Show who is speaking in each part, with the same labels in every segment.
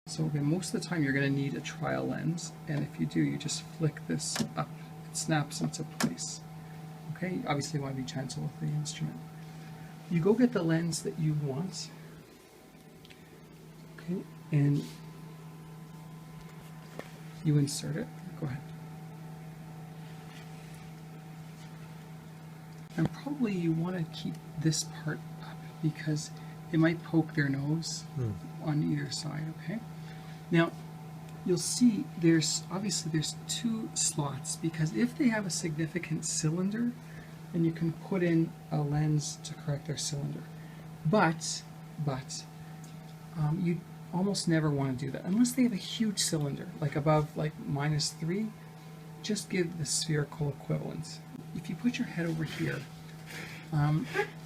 Speaker 1: So again, most of the time you're going to need a trial lens, and if you do, you just flick this up. It snaps into place. Okay, obviously you want to be gentle with the instrument. You go get the lens that you want, okay, and you insert it. Go ahead. And probably you want to keep this part up because it might poke their nose on either side, okay? Now, you'll see there's two slots because if they have a significant cylinder, then you can put in a lens to correct their cylinder. But you almost never want to do that unless they have a huge cylinder, like above like -3. Just give the spherical equivalent. If you put your head over here,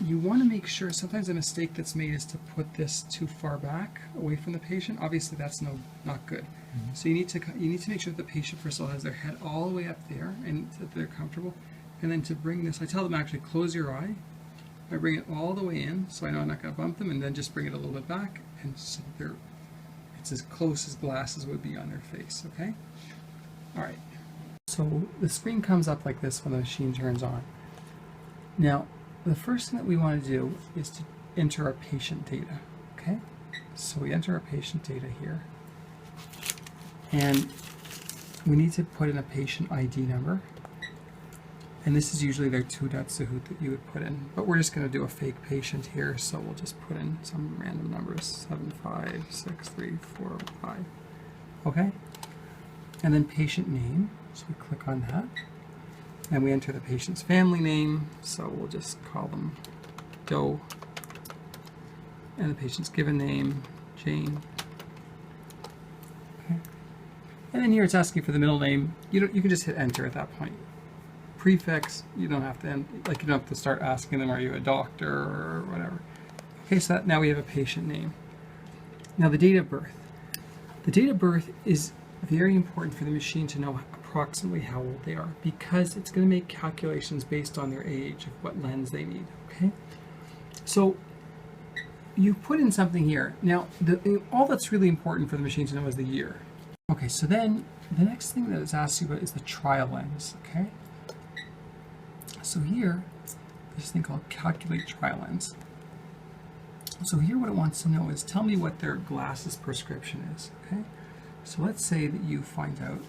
Speaker 1: you want to make sure, sometimes a mistake that's made is to put this too far back away from the patient. Obviously that's not good. So you need to make sure that the patient first of all has their head all the way up there and that they're comfortable. And then to bring this, I tell them actually close your eye. I bring it all the way in so I know I'm not going to bump them, and then just bring it a little bit back, and so it's as close as glasses would be on their face, okay? All right. So the screen comes up like this when the machine turns on. Now, the first thing that we want to do is to enter our patient data, okay? So we enter our patient data here, and we need to put in a patient ID number, and this is usually their Toodat Sahut that you would put in, but we're just going to do a fake patient here, so we'll just put in some random numbers, 7563455, okay? And then patient name, so we click on that. And we enter the patient's family name, so we'll just call them Doe. And the patient's given name, Jane. Okay. And then here it's asking for the middle name. You can just hit enter at that point. Prefix, you don't have to you don't have to start asking them, are you a doctor or whatever. Okay, so now we have a patient name. Now the date of birth. The date of birth is very important for the machine to know approximately how old they are, because it's going to make calculations based on their age of what lens they need, okay? So you put in something here. Now, all that's really important for the machine to know is the year. Okay, so then the next thing that it's asked you about is the trial lens, okay? So here, there's this thing called calculate trial lens. So here what it wants to know is tell me what their glasses prescription is, okay? So let's say that you find out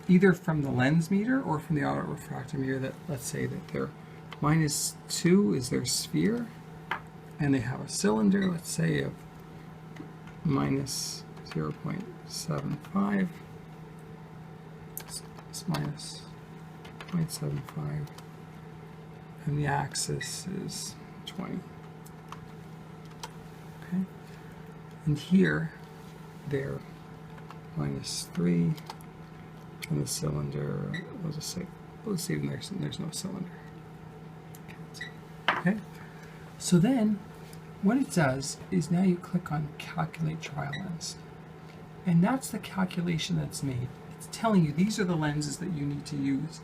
Speaker 1: either from the lens meter or from the autorefractor meter that, let's say that their -2 is their sphere, and they have a cylinder, let's say, of -0.75, it's minus 0.75, and the axis is 20. Okay, and here they're -3. And the cylinder, we'll just say, let's see, there's no cylinder. Okay, so then what it does is now you click on calculate trial lens, and that's the calculation that's made. It's telling you these are the lenses that you need to use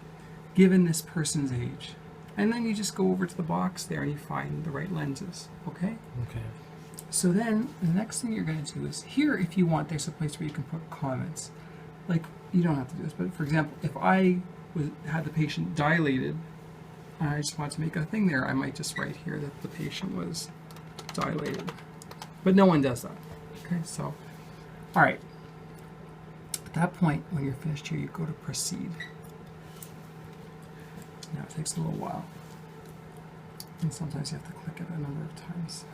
Speaker 1: given this person's age, and then you just go over to the box there and you find the right lenses. Okay. So then the next thing you're going to do is here, if you want, there's a place where you can put comments. Like, you don't have to do this, but for example, if I had the patient dilated and I just wanted to make a thing there, I might just write here that the patient was dilated. But no one does that. Okay, so, all right. At that point, when you're finished here, you go to proceed. Now it takes a little while. And sometimes you have to click it a number of times.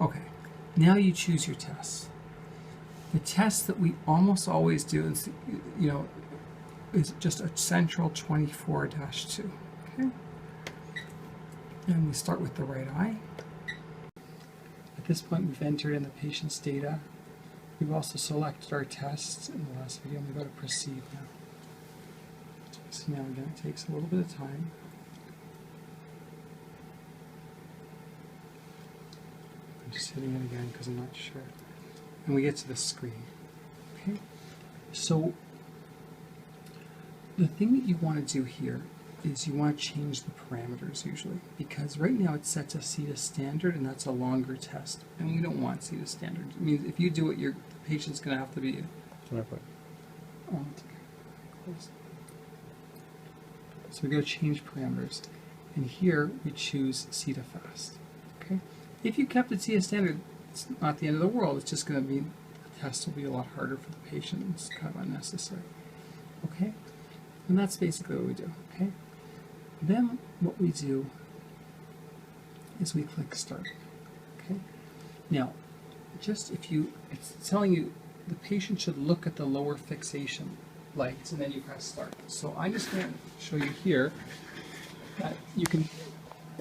Speaker 1: Okay. Now you choose your tests. The test that we almost always do is, is just a central 24-2. Okay. And we start with the right eye. At this point, we've entered in the patient's data. We've also selected our tests in the last video, and we go to proceed now. So now again, it takes a little bit of time. I'm just hitting it again because I'm not sure. And we get to the screen. Okay. So the thing that you want to do here, is you want to change the parameters usually, because right now it's set to C to standard, and that's a longer test, and we don't want C to standard. It means if you do it, the patient's going to have to be. Oh, it's okay. Close. So we go change parameters, and here we choose C to fast. Okay. If you kept it C to standard, it's not the end of the world. It's just going to be the test will be a lot harder for the patient. It's kind of unnecessary. Okay. And that's basically what we do. Okay. Then what we do is we click start. Okay. Now, just it's telling you the patient should look at the lower fixation lights, and then you press start. So I'm just going to show you here that you can,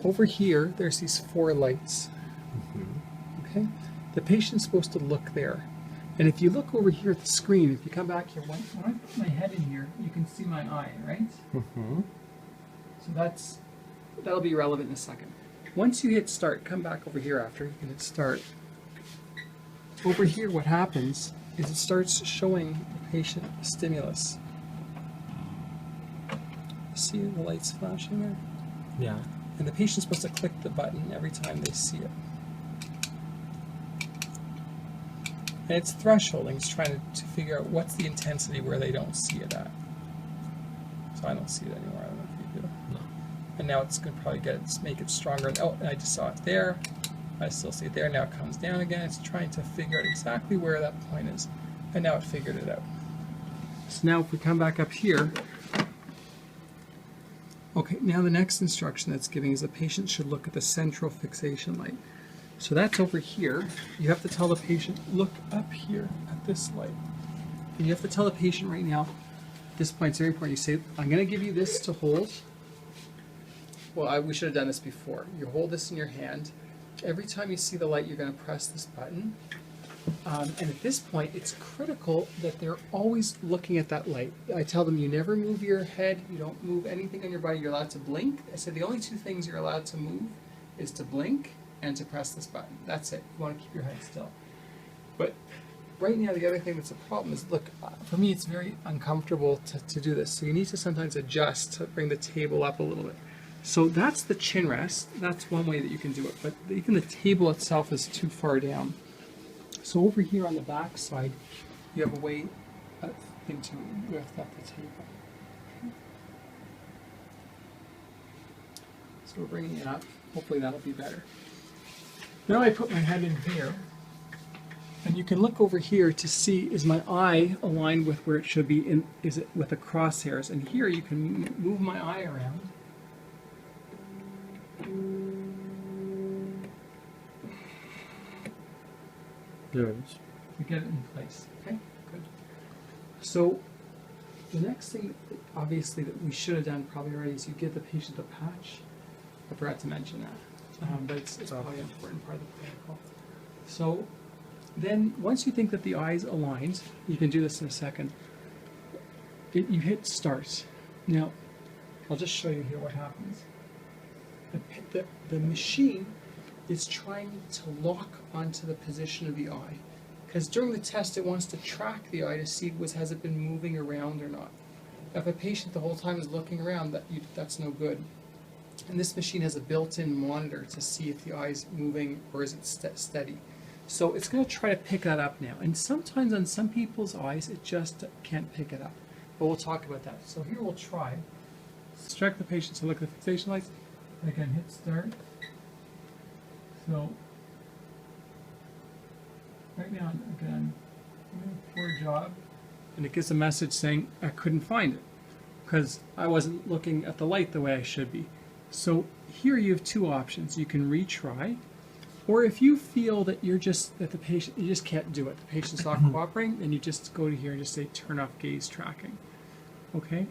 Speaker 1: over here, there's these 4 lights. Okay. The patient's supposed to look there. And if you look over here at the screen, if you come back here, when I put my head in here, you can see my eye, right? So that'll be relevant in a second. Once you hit start, come back over here after you can hit start. Over here, what happens is it starts showing the patient stimulus. See the lights flashing there?
Speaker 2: Yeah.
Speaker 1: And the patient's supposed to click the button every time they see it. And it's thresholding. It's trying to figure out what's the intensity where they don't see it at. So I don't see it anymore. I don't know if you do.
Speaker 2: No.
Speaker 1: And now it's going to probably make it stronger. Oh, I just saw it there. I still see it there. Now it comes down again. It's trying to figure out exactly where that point is. And now it figured it out. So now if we come back up here, okay, now the next instruction that's giving is the patient should look at the central fixation light. So that's over here. You have to tell the patient, look up here at this light. And you have to tell the patient right now, at this point it's very important, you say, I'm going to give you this to hold. Well, we should have done this before. You hold this in your hand. Every time you see the light, you're going to press this button. And at this point, it's critical that they're always looking at that light. I tell them you never move your head, you don't move anything on your body, you're allowed to blink. I said the only 2 things you're allowed to move is to blink and to press this button. That's it. You want to keep your head still. But right now, the other thing that's a problem is, look, for me, it's very uncomfortable to do this. So you need to sometimes adjust to bring the table up a little bit. So that's the chin rest. That's one way that you can do it. But even the table itself is too far down. So over here on the back side, you have a way, thing to lift up the table. Okay. So we're bringing it up. Hopefully that'll be better. Now I put my head in here, and you can look over here to see, is my eye aligned with where it should be, is it with the crosshairs? And here you can move my eye around.
Speaker 2: There it is.
Speaker 1: To get it in place. Okay, good. So the next thing, obviously, that we should have done probably already is you give the patient a patch. I forgot to mention that. But it's probably an important part of the protocol. So then once you think that the eye's aligned, you can do this in a second, you hit start. Now, I'll just show you here what happens. The machine is trying to lock onto the position of the eye, because during the test it wants to track the eye to see has it been moving around or not. If a patient the whole time is looking around, that's no good. And this machine has a built-in monitor to see if the eye is moving or is it steady. So it's going to try to pick that up now. And sometimes on some people's eyes, it just can't pick it up. But we'll talk about that. So here we'll try. Instruct the patient to look at the fixation lights. Again, hit start. So right now, again, I'm doing a poor job. And it gives a message saying I couldn't find it because I wasn't looking at the light the way I should be. So here you have 2 options. You can retry, or if you feel that you just can't do it, the patient's not cooperating, then you just go to here and just say turn off gaze tracking. Okay?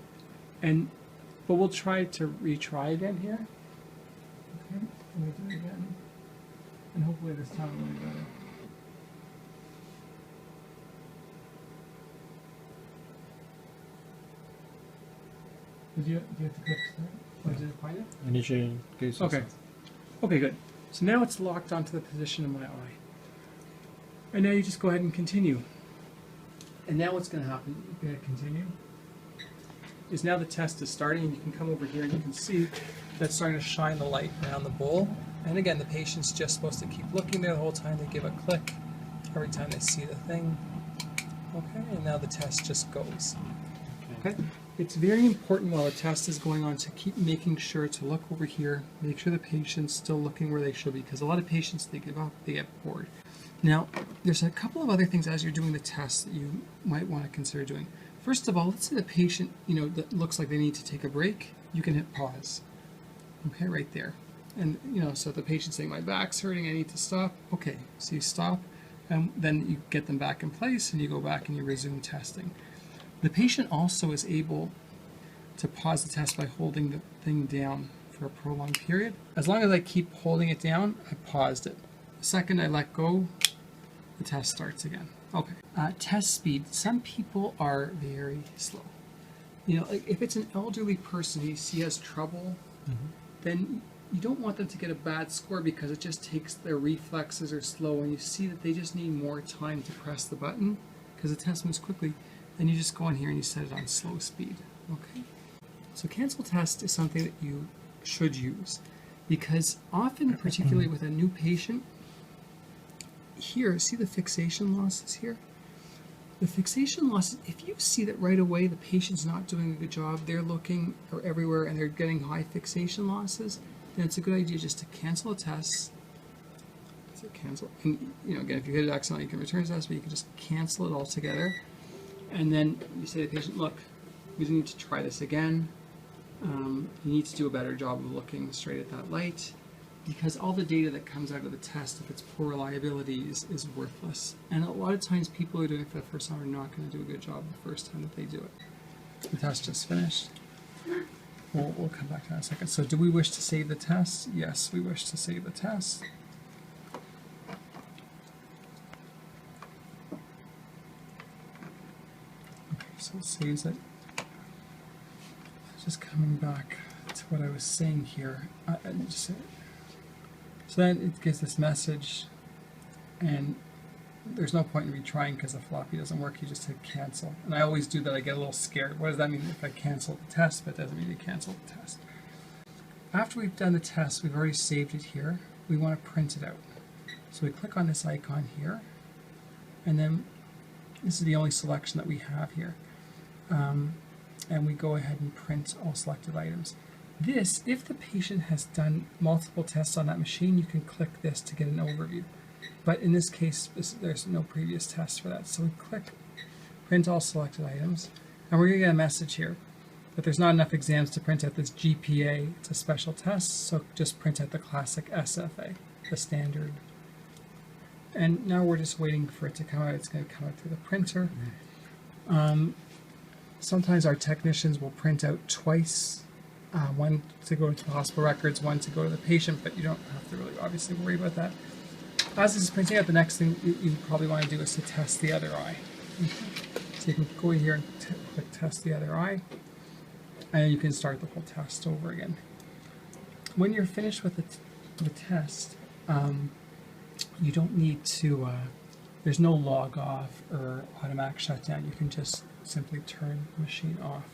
Speaker 1: But we'll try to retry again here. Okay, let me do it again. And hopefully this time will be better. Do you have to click start? Or did it find it?
Speaker 2: I need to gaze.
Speaker 1: Okay. Okay, good. So now it's locked onto the position of my eye. And now you just go ahead and continue. And now what's going to happen? You're going to continue. is now the test is starting, and you can come over here and you can see that's starting to shine the light around the bowl. And again, the patient's just supposed to keep looking there the whole time. They give a click every time they see the thing. Okay, and now the test just goes. Okay, it's very important while the test is going on to keep making sure to look over here, make sure the patient's still looking where they should be, because a lot of patients, they give up, they get bored. Now, there's a couple of other things as you're doing the test that you might want to consider doing. First of all, let's say the patient, that looks like they need to take a break, you can hit pause. Okay, right there. And, so if the patient's saying, my back's hurting, I need to stop. Okay, so you stop, and then you get them back in place, and you go back and you resume testing. The patient also is able to pause the test by holding the thing down for a prolonged period. As long as I keep holding it down, I paused it. The second I let go, the test starts again. Okay. Test speed. Some people are very slow. Like if it's an elderly person you see has trouble, then you don't want them to get a bad score because it just takes their reflexes are slow, and you see that they just need more time to press the button because the test moves quickly. Then you just go in here and you set it on slow speed. Okay. So cancel test is something that you should use because often, particularly with a new patient, here, see the fixation losses here? The fixation losses, if you see that right away the patient's not doing a good job, they're looking everywhere and they're getting high fixation losses, then it's a good idea just to cancel a test. So cancel, and again, if you hit it accidentally, you can return the test, but you can just cancel it altogether. And then you say to the patient, look, we need to try this again. You need to do a better job of looking straight at that light, because all the data that comes out of the test, if it's poor reliability, is worthless. And a lot of times people who are doing it for the first time are not going to do a good job the first time that they do it. The test just finished. We'll come back to that in a second. So do we wish to save the test? Yes, we wish to save the test. Okay, so it saves it. Just coming back to what I was saying here. So then it gives this message, and there's no point in retrying because the floppy doesn't work. You just hit cancel. And I always do that. I get a little scared. What does that mean if I cancel the test? But it doesn't mean you cancel the test. After we've done the test, we've already saved it here. We want to print it out. So we click on this icon here, and then this is the only selection that we have here. And we go ahead and print all selected items. This, if the patient has done multiple tests on that machine, you can click this to get an overview. But in this case, there's no previous test for that. So we click print all selected items, and we're going to get a message here that there's not enough exams to print out this GPA. It's a special test, so just print out the classic SFA, the standard. And now we're just waiting for it to come out. It's going to come out through the printer. Sometimes our technicians will print out twice. One to go to the hospital records, one to go to the patient, but you don't have to really obviously worry about that. As this is printing out, the next thing you probably want to do is to test the other eye. So you can go in here and click test the other eye, and you can start the whole test over again. When you're finished with the test, you don't need to, there's no log off or automatic shutdown. You can just simply turn the machine off.